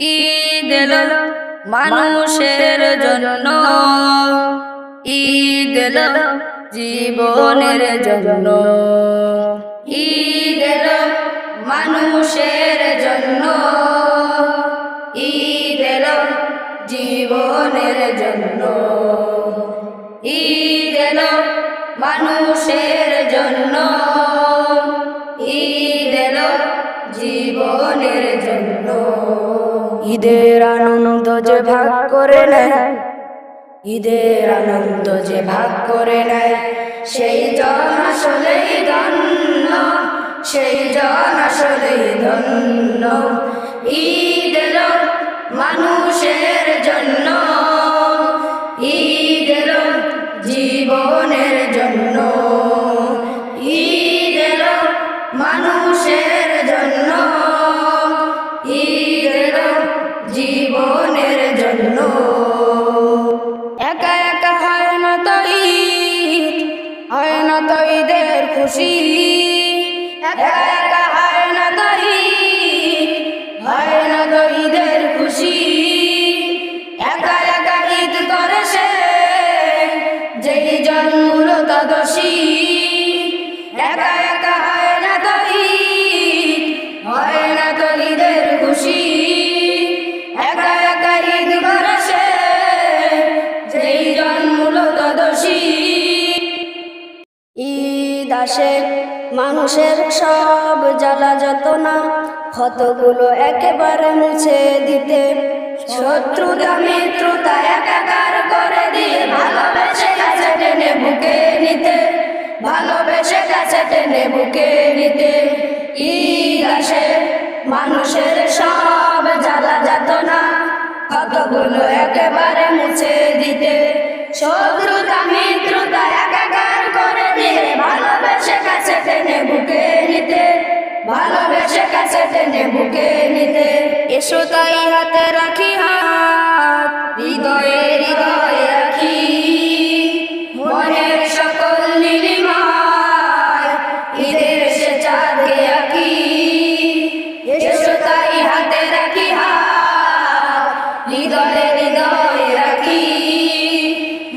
ঈদ এলো মানুষের জন্য, ঈদ এলো জীবনের জন্য। ঈদ এলো মানুষের জন্য, ঈদ এলো জীবনের জন্য। ঈদ এলো মানুষের জন্য, ঈদ এলো জীবনের জন্য। ঈদের আনন্দ যে ভাগ করে নেয়, ঈদের আনন্দ যে ভাগ করে নেয়, সেই জন আসলেই ধন্য, সেই জন আসলেই ধন্য। ঈদ এলো মানুষের জন্য, ঈদ এলো জীবনের জন্য। ঈদ এলো মানুষের জন্য, ঈদ এলো জীবনের জন্য। একা একা হয় না তো ঈদ, হয় না তো ঈদের খুশি। একা একা হয় না তো ঈদ, হয় না তো ঈদের খুশি। একা একা ঈদ করে সে, যেই জন মূলত দোষী। একা একা হয় না তো ঈদ, হয় না তো ঈদের খুশি। একা একা ঈদ করে সে, যেই জন মূলত দোষী। ঈদ আসে মানুষের সব জ্বালা যন্ত্রণা, ক্ষতগুলো একেবারে মুছে দিতে। শত্রুতা মিত্রতা একাকার করে দিয়ে, ভালোবেসে কাছে টেনে বুকে নিতে, ভালোবেসে কাছে টেনে বুকে নিতে। ঈদ আসে মানুষের সব জ্বালা যন্ত্রণা, ক্ষতগুলো একেবারে মুছে দিতে। শত্রুতা মিত্রতা একাকার করে দিয়ে, ভালোবেসে কাছে টেনে বুকে নিতে, ভালোবেসে কাছে টেনে বুকে নিতে। এসো তাই হাতে রাখি হাত, হৃদয়ে হৃদয়ে রাখি, মনের সকল নীলিমায় ঈদের সে চাঁদকে আঁকি। এসো তাই হাতে রাখি হাত, হৃদয়ে হৃদয়ে রাখি,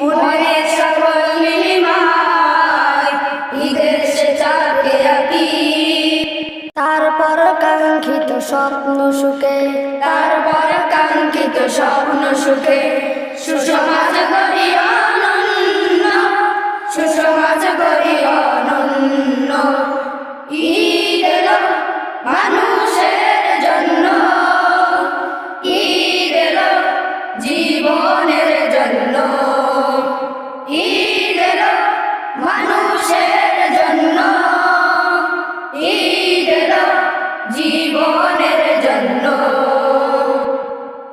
মনের সকল নীলিমায় ঈদের সে চাঁদকে আঁকি। তারপর কাঙ্ক্ষিত স্বপ্ন সুখে, তারপর কাঙ্ক্ষিত স্বপ্ন সুখে,